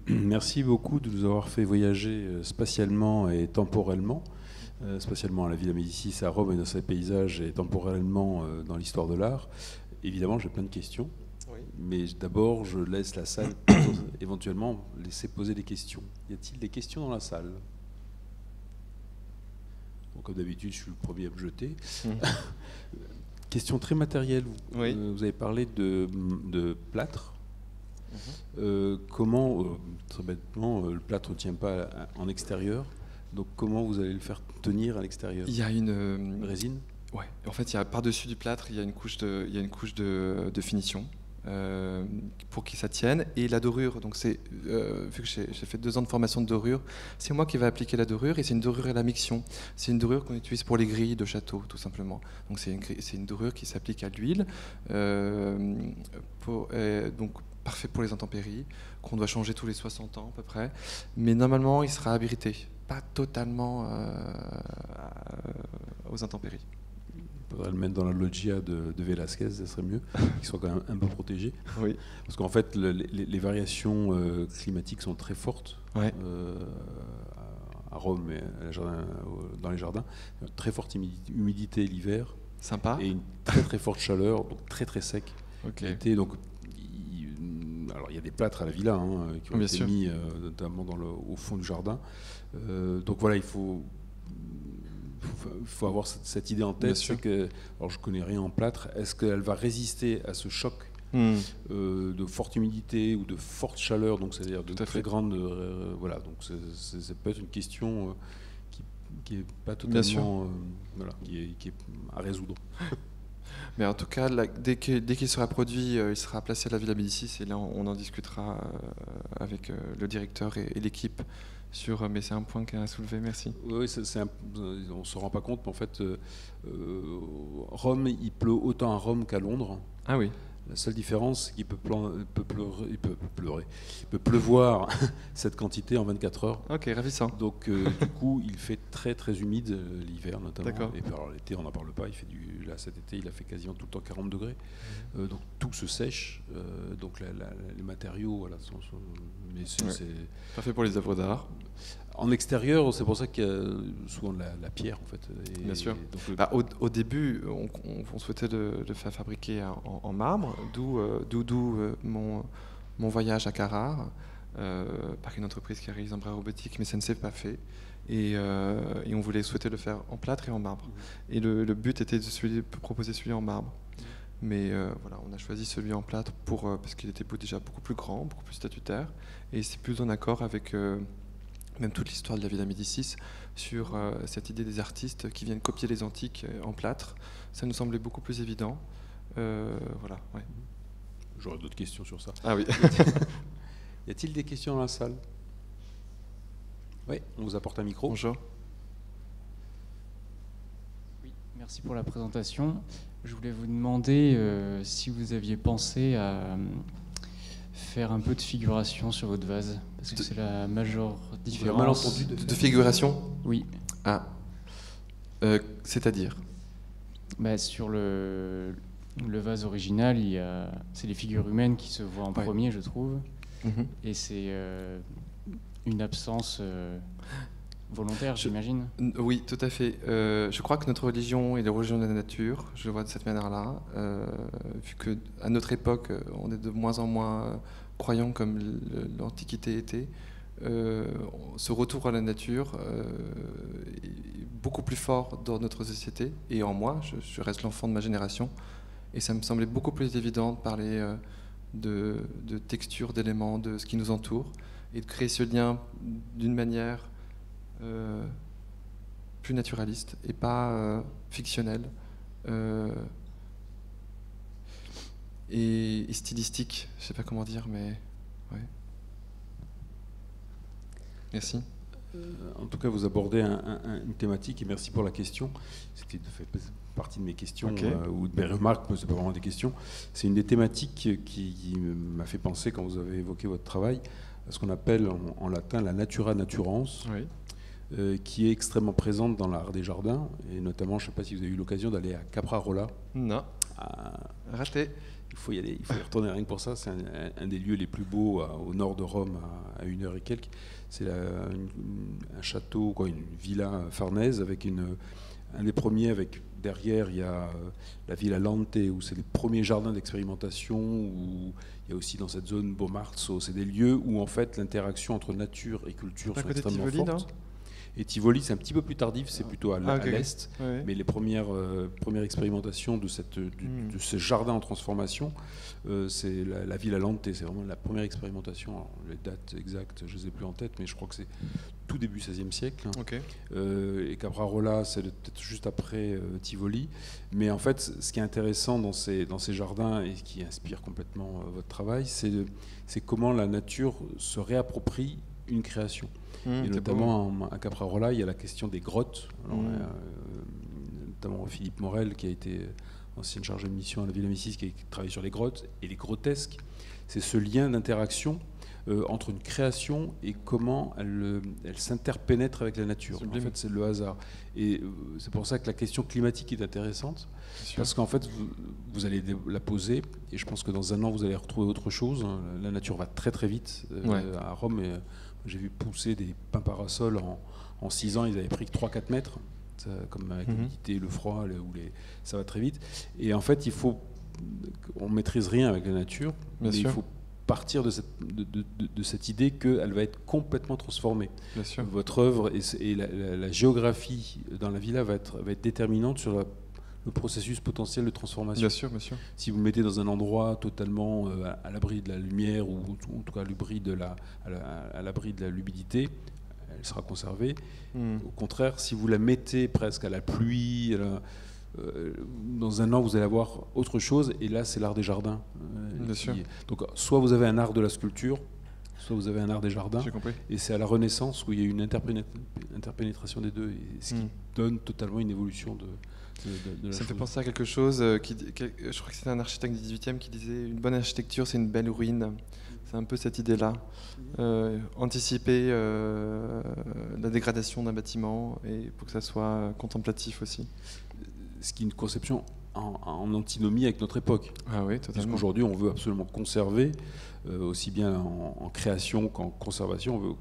Merci beaucoup de nous avoir fait voyager spatialement et temporellement, spatialement à la Villa Médicis, à Rome et dans ses paysages, et temporellement dans l'histoire de l'art. Évidemment, j'ai plein de questions, oui. Mais d'abord, je laisse la salle éventuellement laisser poser des questions. Y a-t-il des questions dans la salle ? Bon, comme d'habitude, je suis le premier à me jeter. Question très matérielle. Oui. Vous avez parlé de plâtre. Comment, très bêtement, le plâtre ne tient pas en extérieur, donc comment vous allez le faire tenir à l'extérieur ? Il y a une résine. Ouais. En fait, il y a par-dessus du plâtre, il y a une couche de finition pour que ça tienne, et la dorure. Donc c'est vu que j'ai fait 2 ans de formation de dorure, c'est moi qui vais appliquer la dorure, et c'est une dorure à la miction. C'est une dorure qu'on utilise pour les grilles de château, tout simplement. Donc c'est une dorure qui s'applique à l'huile, donc parfait pour les intempéries, qu'on doit changer tous les 60 ans à peu près. Mais normalement, il sera abrité, pas totalement aux intempéries. Il faudrait le mettre dans la loggia de Velázquez, ça serait mieux, qu'il soit quand même un peu protégé. Oui. Parce qu'en fait, les variations climatiques sont très fortes. Ouais. À Rome et dans les jardins. Très forte humidité l'hiver. Sympa. Et une très très forte chaleur, donc très très sec. Okay. L'été, donc alors il y a des plâtres à la villa qui ont été mis notamment au fond du jardin. Donc voilà, il faut avoir cette idée en tête. C'est que, alors je connais rien en plâtre. Est-ce qu'elle va résister à ce choc de forte humidité ou de forte chaleur, donc c'est-à-dire de très grande, voilà. Donc ça peut être une question qui est pas totalement, voilà, qui est à résoudre. Mais en tout cas, dès qu'il sera produit, il sera placé à la Villa Médicis et là on en discutera avec le directeur et l'équipe sur. Mais c'est un point qui a soulevé, merci. Oui, on ne se rend pas compte, mais en fait, Rome, il pleut autant à Rome qu'à Londres. Ah oui. La seule différence, c'est qu'il peut pleuvoir cette quantité en 24 heures. Ok, ravissant. Donc, du coup, il fait très très humide l'hiver notamment. D'accord. Et puis, alors l'été, on n'en parle pas. Là, cet été, il a fait quasiment tout le temps 40 degrés. Donc, tout se sèche. Donc, les matériaux, voilà, mais c'est pas fait pour les œuvres d'art. En extérieur, c'est pour ça qu'il y a souvent de la pierre, en fait. Bien sûr. Donc, au début, on souhaitait le faire fabriquer en marbre, d'où mon voyage à Carrare, par une entreprise qui réalise un bras robotique, mais ça ne s'est pas fait. Et on souhaitait le faire en plâtre et en marbre. Et le but était de proposer celui en marbre. Mais voilà, on a choisi celui en plâtre parce qu'il était déjà beaucoup plus grand, beaucoup plus statutaire, et c'est plus en accord avec même toute l'histoire de la Villa Médicis sur cette idée des artistes qui viennent copier les antiques en plâtre. Ça nous semblait beaucoup plus évident. Voilà. Ouais. J'aurais d'autres questions sur ça. Ah oui. Y a-t-il des questions dans la salle? Oui, on vous apporte un micro. Bonjour. Oui, merci pour la présentation. Je voulais vous demander si vous aviez pensé à faire un peu de figuration sur votre vase, parce que c'est la majeure différence. Malentendu de figuration? Oui. Ah. C'est-à-dire? Sur le vase original, c'est les figures humaines qui se voient en premier, je trouve. Et c'est une absence volontaire, j'imagine. Oui, tout à fait. Je crois que notre religion est la religion de la nature, je le vois de cette manière-là, vu qu'à notre époque, on est de moins en moins croyants comme l'Antiquité était. Ce retour à la nature est beaucoup plus fort dans notre société, et en moi, je reste l'enfant de ma génération, et ça me semblait beaucoup plus évident de parler de texture, d'éléments, de ce qui nous entoure, et de créer ce lien d'une manière plus naturaliste et pas fictionnelle et stylistique, je sais pas comment dire, mais ouais. Merci. En tout cas, vous abordez une thématique, et merci pour la question. C'était fait partie de mes questions, Okay. ou de mes remarques, mais ce n'est pas vraiment des questions. C'est une des thématiques qui m'a fait penser, quand vous avez évoqué votre travail, à ce qu'on appelle en latin la natura naturans, Oui. qui est extrêmement présente dans l'art des jardins, et notamment, je ne sais pas si vous avez eu l'occasion d'aller à Caprarola. Non. Raté. Il faut y aller, il faut y retourner rien que pour ça. C'est un des lieux les plus beaux au nord de Rome, à 1 heure et quelques. C'est un château, une villa farnèse, avec un des premiers, avec derrière il y a la Villa Lante, où c'est les premiers jardins d'expérimentation, où il y a aussi dans cette zone Bomarzo, c'est des lieux où en fait l'interaction entre nature et culture sont extrêmement fortes. Et Tivoli, c'est un petit peu plus tardif, c'est plutôt à l'est. Ouais. Mais les premières expérimentations de ce jardin en transformation, c'est la Villa Lante, c'est vraiment la première expérimentation. Alors, les dates exactes, je ne les ai plus en tête, mais je crois que c'est tout début XVIe siècle. Okay. Et Caprarola, c'est peut-être juste après Tivoli. Mais en fait, ce qui est intéressant dans ces jardins et qui inspire complètement votre travail, c'est comment la nature se réapproprie une création. Et notamment à Caprarola, il y a la question des grottes. Alors, notamment Philippe Morel, qui a été ancienne chargée de mission à la Villa Médicis, qui a travaillé sur les grottes. Et les grotesques, c'est ce lien d'interaction entre une création et comment elle s'interpénètre avec la nature. En fait, c'est le hasard. Et c'est pour ça que la question climatique est intéressante, parce qu'en fait, vous allez la poser, et je pense que dans un an, vous allez retrouver autre chose. La nature va très très vite. À Rome, j'ai vu pousser des pins parasols en 6 ans, ils avaient pris que 3-4 mètres, comme avec l'humidité, le froid, ça va très vite. Et en fait, on ne maîtrise rien avec la nature, mais il faut partir de cette idée qu'elle va être complètement transformée. Votre œuvre et la géographie dans la villa va être déterminante sur le processus potentiel de transformation. Bien sûr, bien sûr. Si vous le mettez dans un endroit totalement à l'abri de la lumière, ou en tout cas à l'abri de l'humidité, elle sera conservée. Au contraire, si vous la mettez presque à la pluie, dans un an, vous allez avoir autre chose, et là, c'est l'art des jardins. Bien sûr. Donc, soit vous avez un art de la sculpture, soit vous avez un art des jardins, J'ai compris. et c'est à la Renaissance où il y a une interpénétration des deux, et ce qui donne totalement une évolution de la Ça me fait chose. penser à quelque chose, je crois que c'était un architecte du 18e qui disait « Une bonne architecture, c'est une belle ruine ». C'est un peu cette idée-là. Anticiper la dégradation d'un bâtiment et pour que ça soit contemplatif aussi. Ce qui est une conception en antinomie avec notre époque. Ah oui, totalement. Parce qu'aujourd'hui, on veut absolument conserver, aussi bien en création qu'en conservation, on veut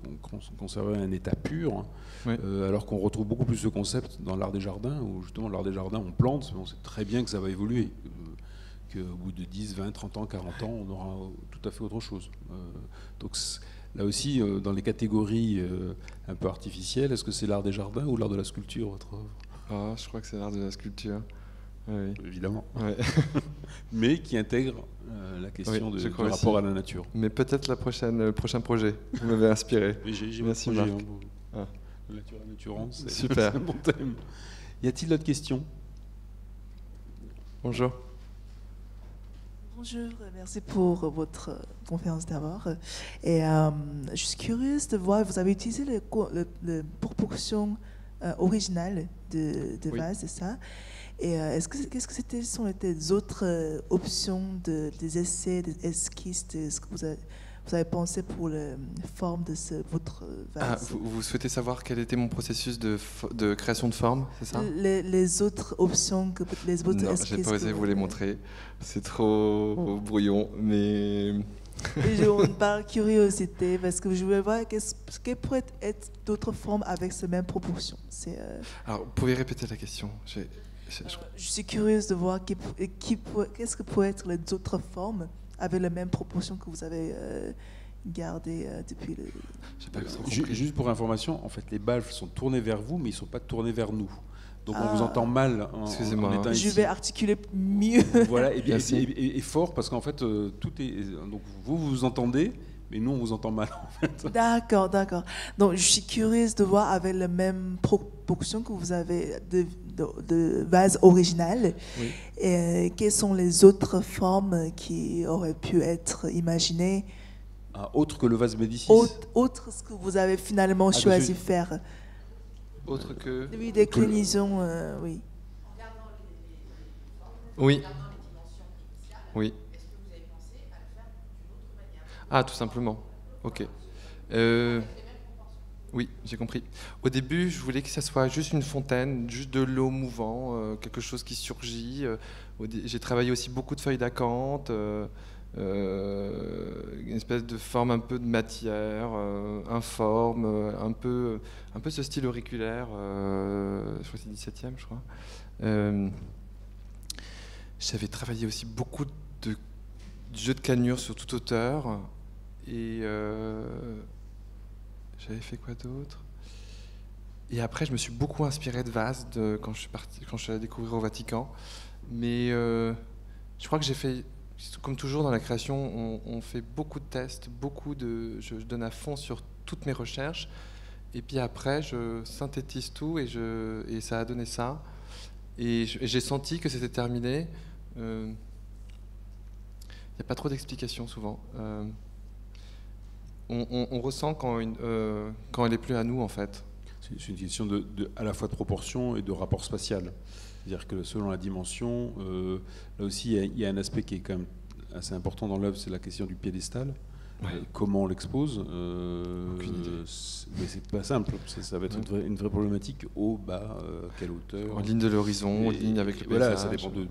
conserver un état pur, hein, Oui. alors qu'on retrouve beaucoup plus ce concept dans l'art des jardins, où justement l'art des jardins, on plante, mais on sait très bien que ça va évoluer, qu'au bout de 10, 20, 30 ans, 40 ans, on aura tout à fait autre chose. Donc là aussi, dans les catégories un peu artificielles, est-ce que c'est l'art des jardins ou l'art de la sculpture, votre œuvre ? Ah, je crois que c'est l'art de la sculpture. Oui. Évidemment. Ouais. Mais qui intègre la question Oui, du crois rapport aussi. à la nature. Mais peut-être le prochain projet. Vous m'avez inspiré. Mais j'ai Merci, votre projet, Marc. hein, Ah. La nature à naturance, c'est Super. c'est un bon thème. Y a-t-il d'autres questions ? Bonjour. Bonjour, merci pour votre conférence d'abord. Et je suis curieuse de voir, vous avez utilisé la proportion originale de Oui. vase, c'est ça? Et qu'est-ce que sont les autres options des essais, des esquisses, de ce que vous avez pensé pour la forme de votre Ah, vase? vous souhaitez savoir quel était mon processus de création de forme, c'est ça? Les autres options, les autres Non, esquisses. j'ai pas osé vous les montrer. C'est trop brouillon, mais... J'ai par curiosité, parce que je voulais voir ce que pourrait être d'autres formes avec ces mêmes proportions. Alors, vous pouvez répéter la question? Je suis curieuse de voir qu'est-ce que pourraient être les autres formes avec les mêmes proportions que vous avez gardées depuis le... J'ai pas trop compris. Juste pour information, en fait, les balles sont tournées vers vous, mais ils ne sont pas tournés vers nous. Donc on Ah. vous entend mal Excusez-moi. en étant Je ici. vais articuler mieux. Voilà, et, bien, Merci. et fort, parce qu'en fait, tout est... Donc vous entendez, mais nous, on vous entend mal, en fait. D'accord. Donc, je suis curieuse de voir avec les mêmes proportions que vous avez de vase original. Oui. Et quelles sont les autres formes qui auraient pu être imaginées, Ah, autre que le vase Médicis. autre ce que vous avez finalement que choisi je- de faire? Autre que... Oui, déclinaison, oui. Oui. Oui. Ah, tout simplement. Ok. Oui, j'ai compris. Au début, je voulais que ça soit juste une fontaine, juste de l'eau mouvant, quelque chose qui surgit. J'ai travaillé aussi beaucoup de feuilles d'acanthe, une espèce de forme un peu de matière, informe, un peu ce style auriculaire. Je crois que c'est 17e, je crois. J'avais travaillé aussi beaucoup de jeux de cannure sur toute hauteur. Et j'avais fait quoi d'autre? Et après, je me suis beaucoup inspiré de vases quand je suis allé découvrir au Vatican. Mais je crois que j'ai fait, comme toujours dans la création, on fait beaucoup de tests, je donne à fond sur toutes mes recherches. Et puis après, je synthétise tout et ça a donné ça. Et j'ai senti que c'était terminé. Il n'y a pas trop d'explications souvent. On ressent quand elle est plus à nous, en fait. C'est une question à la fois de proportion et de rapport spatial. C'est-à-dire que selon la dimension, là aussi, il y a un aspect qui est quand même assez important dans l'œuvre, c'est la question du piédestal. Ouais. Comment on l'expose. Aucune idée. Mais c'est pas simple. Ça va être une vraie problématique. Haut, bas, quelle hauteur. En ligne de l'horizon, en Et- ligne avec le voilà, paysage. ça dépend de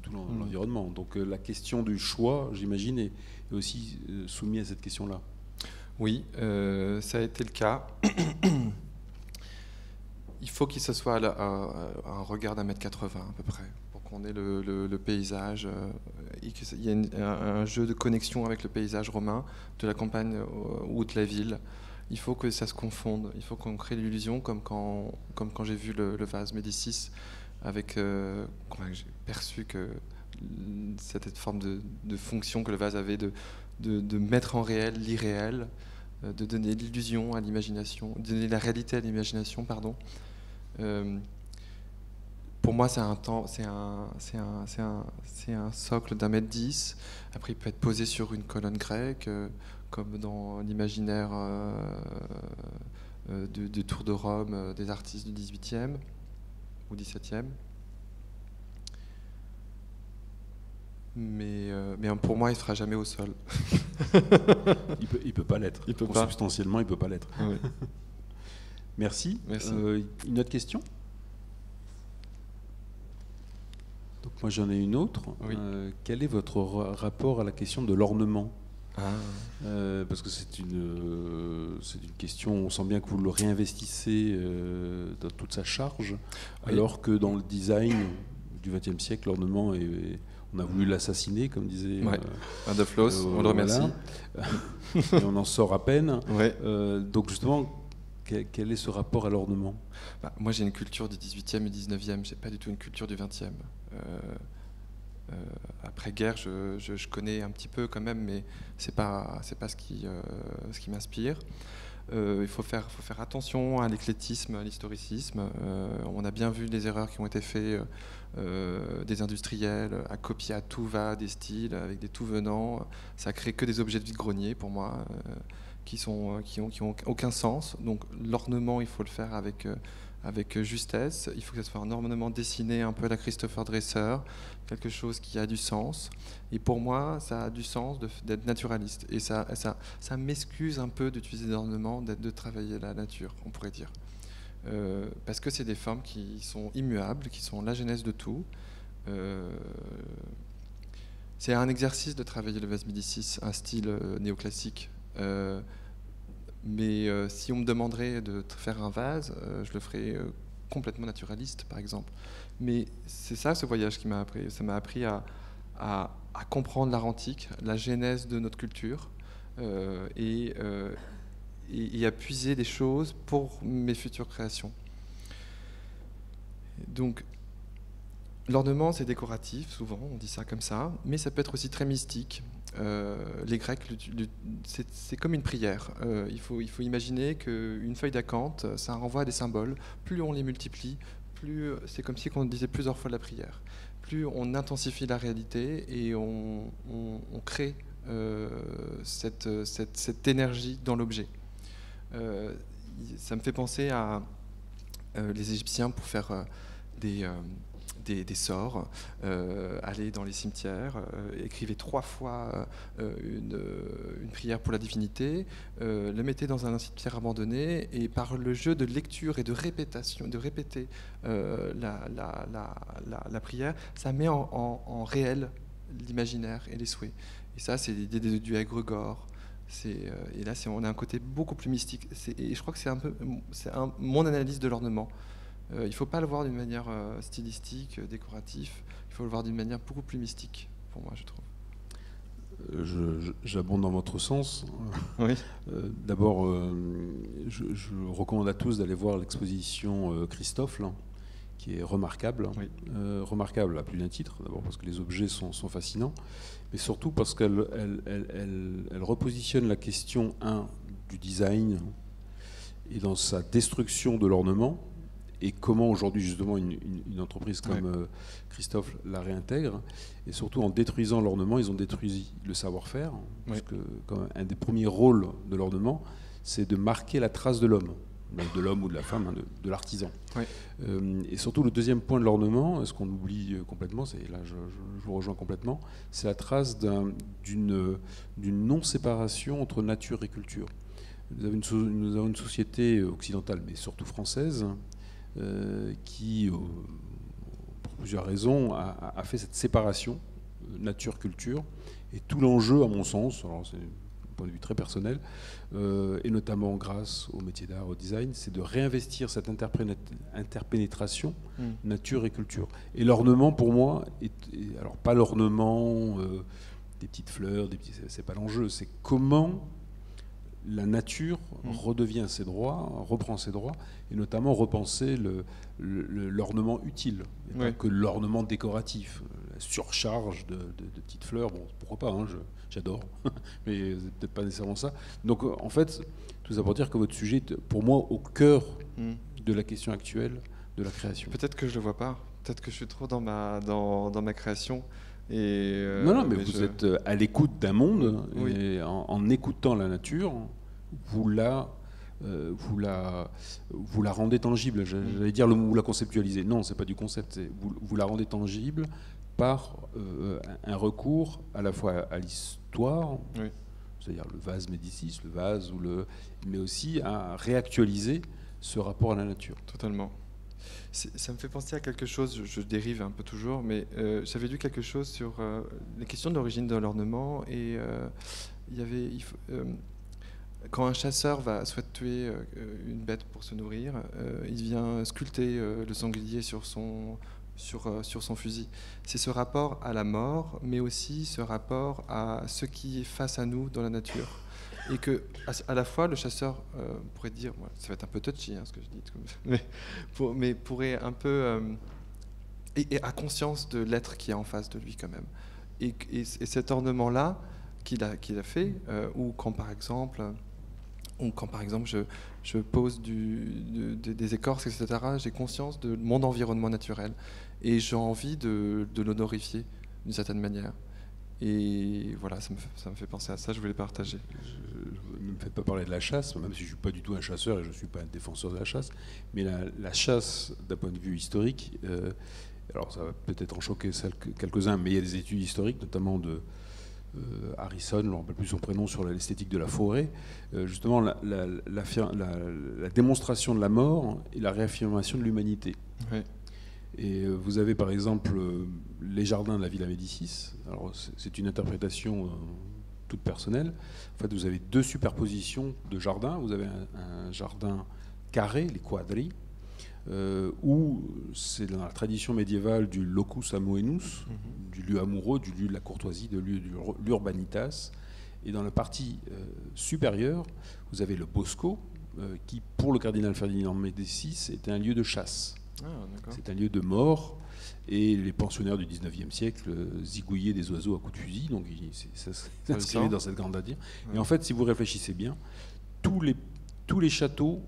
tout l'environnement. Donc la question du choix, j'imagine, est aussi soumise à cette question-là. Oui, ça a été le cas. Il faut que ce soit un regard d'1,80 m à peu près, pour qu'on ait le paysage, et qu'il y ait un jeu de connexion avec le paysage romain, de la campagne ou de la ville. Il faut que ça se confonde, il faut qu'on crée l'illusion, comme quand j'ai vu le vase Médicis, j'ai perçu que cette forme de fonction que le vase avait de mettre en réel l'irréel, de donner l'illusion à l'imagination, de donner la réalité à l'imagination, pardon. pour moi, c'est un socle d'1,10 m. Après, il peut être posé sur une colonne grecque, comme dans l'imaginaire de Tour de Rome des artistes du XVIIIe ou XVIIe. Mais pour moi, il ne sera jamais au sol. Il peut pas l'être. Substantiellement, il peut pas l'être. Oui. Merci. Une autre question? Donc moi j'en ai une autre. Oui. Quel est votre rapport à la question de l'ornement? Parce que c'est une question, on sent bien que vous le réinvestissez dans toute sa charge, oui. Alors que dans le design du XXe siècle, l'ornement on a voulu l'assassiner, comme disait De Floss, on le remercie. Et on en sort à peine. Ouais. Donc justement, quel est ce rapport à l'ornement? Moi j'ai une culture du 18e et 19e, j'ai pas du tout une culture du 20e. Après-guerre, je connais un petit peu quand même, mais c'est pas ce qui m'inspire. Il faut faire attention à l'éclectisme, à l'historicisme. On a bien vu les erreurs qui ont été faites des industriels, à copier à tout va des styles, avec des tout venants. Ça crée que des objets de vide-grenier pour moi, qui ont aucun sens. Donc l'ornement, il faut le faire avec justesse. Il faut que ce soit un ornement dessiné un peu à la Christopher Dresser, quelque chose qui a du sens. Et pour moi, ça a du sens d'être naturaliste. Et ça m'excuse un peu d'utiliser des ornements, de travailler la nature, on pourrait dire. Parce que c'est des formes qui sont immuables, qui sont la genèse de tout. C'est un exercice de travailler le vase Médicis, un style néoclassique. Mais si on me demanderait de faire un vase, je le ferais complètement naturaliste, par exemple. Mais c'est ça, ce voyage qui m'a appris. Ça m'a appris à comprendre l'art antique, la genèse de notre culture, et à puiser des choses pour mes futures créations. Donc, l'ornement, c'est décoratif, souvent, on dit ça comme ça, mais ça peut être aussi très mystique. Les Grecs, c'est comme une prière. Il faut imaginer qu'une feuille d'acanthe, ça renvoie à des symboles. Plus on les multiplie, plus c'est comme si on disait plusieurs fois la prière. Plus on intensifie la réalité et on crée cette énergie dans l'objet. Ça me fait penser à les Égyptiens pour faire des sorts, aller dans les cimetières, écrivez 3 fois une prière pour la divinité, le mettez dans un cimetière abandonné, et par le jeu de lecture et de répétition, de répéter la prière, ça met en réel l'imaginaire et les souhaits. Et ça, c'est l'idée du égrégore. Et là, on a un côté beaucoup plus mystique. Et je crois que c'est mon analyse de l'ornement. Il ne faut pas le voir d'une manière stylistique, décorative. Il faut le voir d'une manière beaucoup plus mystique, pour moi, je trouve. J'abonde dans votre sens. Oui. D'abord, je recommande à tous d'aller voir l'exposition Christophe, là, qui est remarquable. Oui. Remarquable à plus d'un titre. D'abord parce que les objets sont fascinants, mais surtout parce qu'elle repositionne la question du design et dans sa destruction de l'ornement. Et comment aujourd'hui justement une entreprise comme Christophe la réintègre, et surtout en détruisant l'ornement, ils ont détruit le savoir-faire, parce que comme un des premiers rôles de l'ornement, c'est de marquer la trace de l'homme ou de la femme, de l'artisan. Et surtout le deuxième point de l'ornement, ce qu'on oublie complètement, là je vous rejoins complètement, c'est la trace d'une non-séparation entre nature et culture. Nous avons une société occidentale, mais surtout française, qui, pour plusieurs raisons, a fait cette séparation nature-culture. Et tout l'enjeu, à mon sens, alors c'est un point de vue très personnel, et notamment grâce au métier d'art, au design, c'est de réinvestir cette interpénétration nature et culture. Et l'ornement, pour moi, alors pas l'ornement des petites fleurs, c'est pas l'enjeu, c'est comment la nature redevient ses droits, reprend ses droits, et notamment repenser l'ornement utile, et pas que l'ornement décoratif. La surcharge de petites fleurs, bon, pourquoi pas, hein, j'adore, mais c'est peut-être pas nécessairement ça. Donc en fait, tout ça pour dire que votre sujet est, pour moi, au cœur de la question actuelle de la création. Peut-être que je le vois pas. Peut-être que je suis trop dans ma création. Non, mais vous êtes à l'écoute d'un monde, oui. Et en écoutant la nature, vous la rendez tangible. J'allais dire vous la conceptualisez. Non, c'est pas du concept. Vous la rendez tangible par un recours à la fois à l'histoire, oui. C'est-à-dire le vase Médicis, le vase, mais aussi à réactualiser ce rapport à la nature. Totalement. Ça me fait penser à quelque chose, je dérive un peu toujours, mais j'avais lu quelque chose sur les questions de l'origine de l'ornement, et quand un chasseur souhaite tuer une bête pour se nourrir, il vient sculpter le sanglier sur son fusil. C'est ce rapport à la mort, mais aussi ce rapport à ce qui est face à nous dans la nature. Et que, à la fois, le chasseur pourrait dire, ça va être un peu touchy ce que je dis, mais pourrait un peu et a conscience de l'être qui est en face de lui quand même. Et cet ornement-là qu'il a fait, ou quand par exemple je pose des écorces, etc., j'ai conscience de mon environnement naturel et j'ai envie de l'honorifier d'une certaine manière. Et voilà, ça me fait penser à ça, je voulais partager. Je ne me fais pas parler de la chasse, même si je ne suis pas du tout un chasseur et je ne suis pas un défenseur de la chasse, mais la chasse, d'un point de vue historique, alors ça va peut-être en choquer quelques-uns, mais il y a des études historiques, notamment de Harrison, je ne me rappelle plus son prénom, sur l'esthétique de la forêt, justement la démonstration de la mort et la réaffirmation de l'humanité. Oui. Et vous avez par exemple les jardins de la Villa Médicis. Alors c'est une interprétation toute personnelle. En fait, vous avez deux superpositions de jardins. Vous avez un jardin carré, les quadri, où c'est dans la tradition médiévale du locus amoenus, du lieu amoureux, du lieu de la courtoisie, de l'urbanitas. Et dans la partie supérieure, vous avez le bosco, qui pour le cardinal Ferdinand Médicis était un lieu de chasse. C'est un lieu de mort, et les pensionnaires du 19e siècle zigouillaient des oiseaux à coups de fusil, donc ça s'inscrivait dans cette grande dire. Ouais. Et en fait, si vous réfléchissez bien, tous les châteaux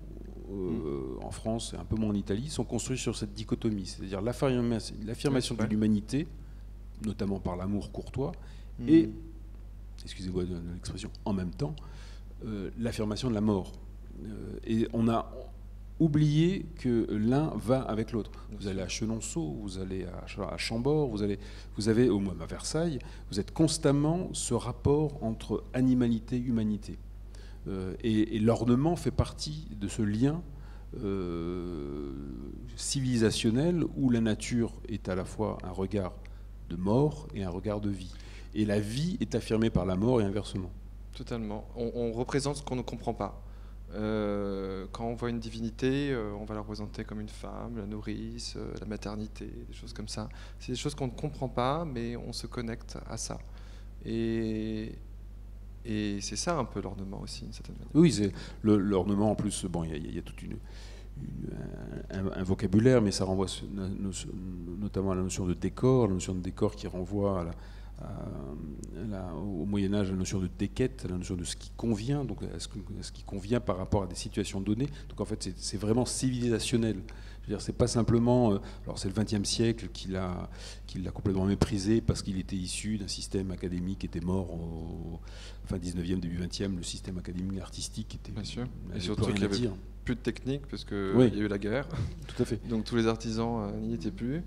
en France et un peu moins en Italie sont construits sur cette dichotomie, c'est-à-dire l'affirmation de l'humanité, notamment par l'amour courtois, et, excusez-moi de l'expression, en même temps, l'affirmation de la mort. Et on a oubliez que l'un va avec l'autre. Vous allez à Chenonceau, vous allez à Chambord, vous avez au moins à Versailles, vous êtes constamment ce rapport entre animalité et humanité. Et l'ornement fait partie de ce lien civilisationnel où la nature est à la fois un regard de mort et un regard de vie. Et la vie est affirmée par la mort et inversement. Totalement. On représente ce qu'on ne comprend pas. Quand on voit une divinité, on va la représenter comme une femme, la nourrice, la maternité, des choses comme ça. C'est des choses qu'on ne comprend pas, mais on se connecte à ça. Et c'est ça un peu l'ornement aussi, d'une certaine manière. Oui, c'est l'ornement en plus. Bon, il y a tout un vocabulaire, mais ça renvoie notamment à la notion de décor, qui renvoie au Moyen-Âge, la notion de déquête, la notion de ce qui convient, donc ce qui convient par rapport à des situations données. Donc en fait, c'est vraiment civilisationnel. Je veux dire, c'est pas simplement. Alors c'est le XXe siècle qui l'a complètement méprisé parce qu'il était issu d'un système académique qui était mort au fin 19e, début 20e. Le système académique artistique était. Bien sûr. Et surtout qu'il y avait plus de technique parce qu'il y a eu la guerre. Tout à fait. Donc tous les artisans n'y étaient plus.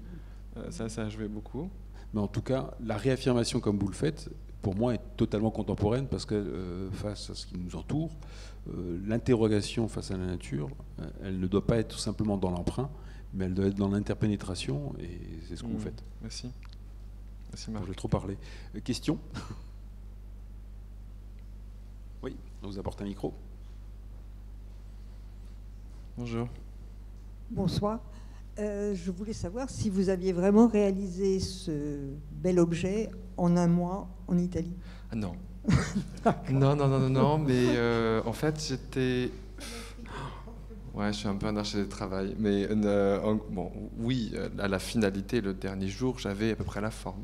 Ça a joué beaucoup. Mais en tout cas, la réaffirmation comme vous le faites, pour moi, est totalement contemporaine parce que face à ce qui nous entoure, l'interrogation face à la nature, elle ne doit pas être tout simplement dans l'emprunt, mais elle doit être dans l'interpénétration, et c'est ce que vous faites. Merci. Merci Marc. Je vais trop parler. Question ? Oui, on vous apporte un micro. Bonjour. Bonsoir. Je voulais savoir si vous aviez vraiment réalisé ce bel objet en un mois en Italie. Ah non. non, mais en fait, j'étais... Ouais, je suis un peu un archer de travail, mais bon, oui, à la finalité, le dernier jour, j'avais à peu près la forme.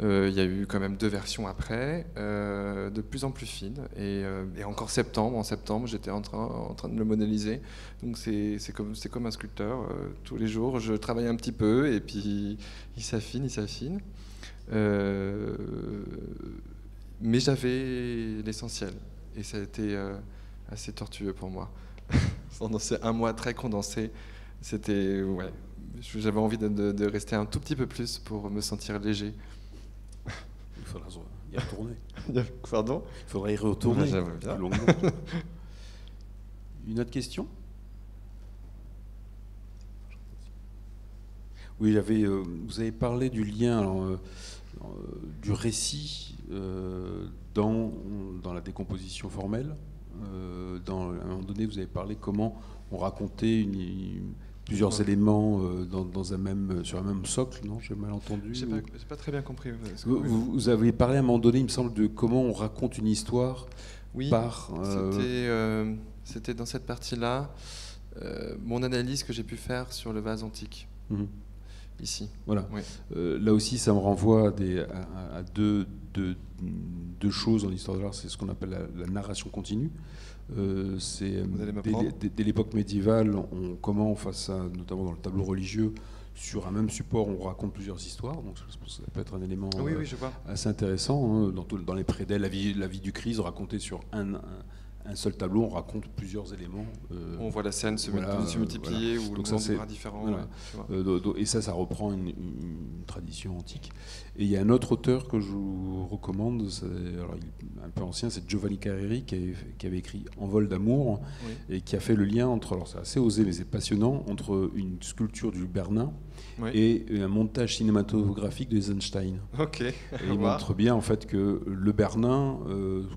Il y a eu quand même 2 versions après, de plus en plus fines. Et encore en septembre, j'étais en train de le modéliser. Donc c'est comme un sculpteur. Tous les jours, je travaille un petit peu et puis il s'affine. Mais j'avais l'essentiel. Et ça a été assez tortueux pour moi. Pendant ces 1 mois très condensé, c'était... Ouais, j'avais envie de rester un tout petit peu plus pour me sentir léger. Il faudra y retourner. Pardon ? Il faudrait y retourner. J'aimerais bien. Une autre question ? Oui, vous avez parlé du lien, du récit dans la décomposition formelle. À un moment donné, vous avez parlé comment on racontait plusieurs éléments sur un même socle, non ? J'ai mal entendu. J'ai pas très bien compris. Vous avez parlé à un moment donné, il me semble, de comment on raconte une histoire. Oui, c'était dans cette partie-là mon analyse que j'ai pu faire sur le vase antique. Ici. Voilà. Oui. Là aussi, ça me renvoie à deux choses dans l'histoire de l'art. C'est ce qu'on appelle la narration continue. Dès l'époque médiévale, comment on fait ça, notamment dans le tableau religieux, sur un même support, on raconte plusieurs histoires. Donc je pense que ça peut être un élément assez intéressant. Hein. Dans les prédelles, la vie du Christ racontée sur un seul tableau, on raconte plusieurs éléments. On voit la scène se multiplier ou donc le monde bras différent. Et ça reprend une tradition antique. Et il y a un autre auteur que je vous recommande, alors il est un peu ancien, c'est Giovanni Carreri qui avait écrit Envol d'amour et qui a fait le lien entre, alors c'est assez osé mais c'est passionnant, entre une sculpture du Bernin et un montage cinématographique de Eisenstein. Okay. Et il montre bien en fait que le Bernin,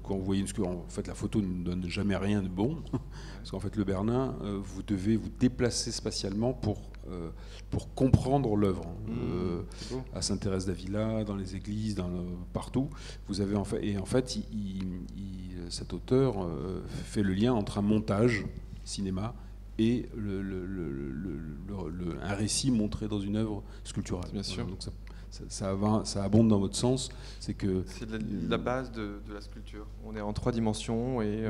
quand vous voyez en fait la photo ne donne jamais rien de bon, parce qu'en fait le Bernin, vous devez vous déplacer spatialement pour comprendre l'œuvre. À Sainte-Thérèse d'Avila, dans les églises, partout, vous avez cet auteur fait le lien entre un montage cinéma et un récit montré dans une œuvre sculpturale. Bien sûr. Donc ça abonde dans votre sens. C'est la base de la sculpture. On est en 3 dimensions et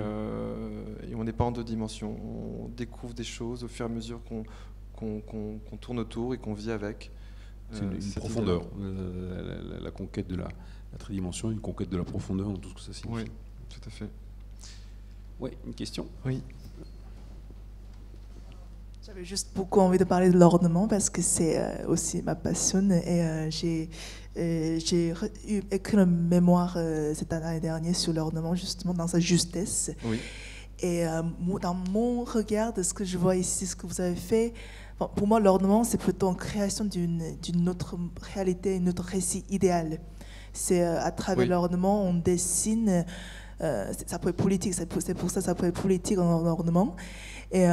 on n'est pas en 2 dimensions. On découvre des choses au fur et à mesure qu'on tourne autour et qu'on vit avec. C'est une profondeur. La conquête de la tridimension, une conquête de la profondeur dans tout ce que ça signifie. Oui, tout à fait. Oui, une question ? Oui. J'avais juste beaucoup envie de parler de l'ornement parce que c'est aussi ma passion et j'ai écrit un mémoire cette année dernière sur l'ornement justement dans sa justesse. Oui. Et dans mon regard de ce que je vois ici, ce que vous avez fait, pour moi l'ornement c'est plutôt une création d'une autre réalité, un autre récit idéal. C'est à travers l'ornement on dessine, ça peut être politique, c'est pour ça peut être politique en ornement. Et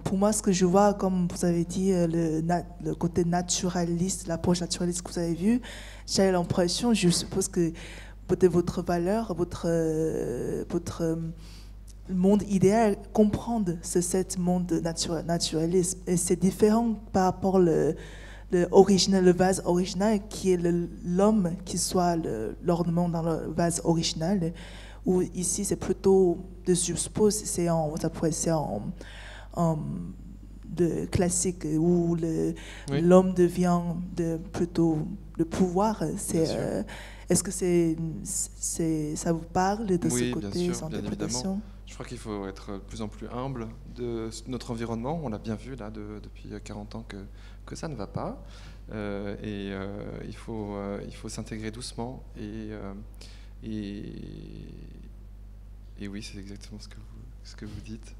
pour moi, ce que je vois, comme vous avez dit, le côté naturaliste, l'approche naturaliste que vous avez vue, j'ai l'impression, je suppose que peut-être votre valeur, votre monde idéal, comprendre ce monde naturaliste. Et c'est différent par rapport au le vase original, qui est l'homme qui soit l'ornement dans le vase original. Où ici, c'est plutôt, je suppose, c'est en de classique, où l'homme devient plutôt le pouvoir. Est-ce que ça vous parle de ce côté, sans interprétation ? Je crois qu'il faut être de plus en plus humble de notre environnement. On l'a bien vu là depuis 40 ans que ça ne va pas. Il faut s'intégrer doucement et oui, c'est exactement ce que vous dites.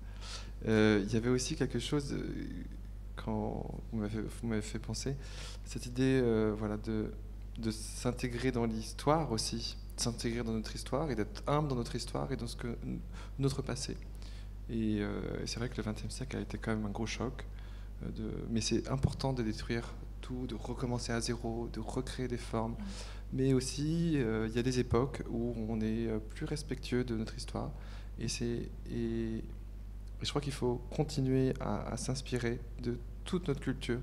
Il y avait aussi quelque chose, quand vous m'avez fait penser, cette idée de s'intégrer dans l'histoire aussi, de s'intégrer dans notre histoire et d'être humble dans notre histoire et dans notre passé. Et c'est vrai que le XXe siècle a été quand même un gros choc, mais c'est important de détruire tout, de recommencer à zéro, de recréer des formes. Mais aussi, il y a des époques où on est plus respectueux de notre histoire. Et je crois qu'il faut continuer à s'inspirer de toute notre culture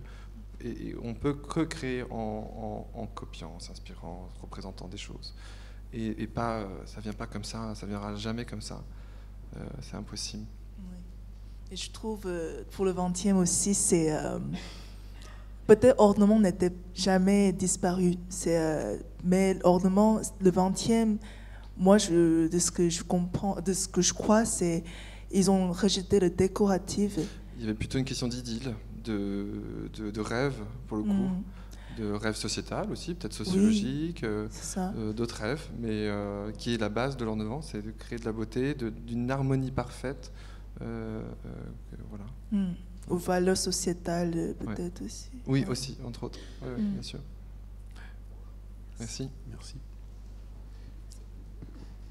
et on peut recréer en copiant, en s'inspirant, en représentant des choses. Et pas, ça vient pas comme ça, ça viendra jamais comme ça. C'est impossible. Oui. Et je trouve, pour le 20e aussi, c'est... peut-être l'ornement n'était jamais disparu. Mais l'ornement, le 20e, moi, de ce que je comprends, de ce que je crois, c'est ils ont rejeté le décoratif. Il y avait plutôt une question d'idylle, de rêve, pour le coup. De rêve sociétal aussi, peut-être sociologique, d'autres rêves, mais qui est la base de l'ornement, c'est de créer de la beauté, d'une harmonie parfaite. Voilà. Aux valeurs sociétales, peut-être aussi. Oui, aussi, entre autres, bien sûr. Merci. Merci.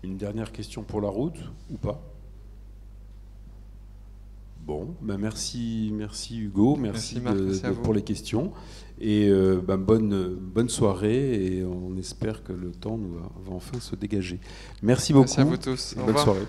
Une dernière question pour la route, ou pas? Bon, ben merci Hugo, merci Marc, merci pour les questions. Et bonne soirée, et on espère que le temps va enfin se dégager. Merci beaucoup. Merci à vous tous. Bonne soirée.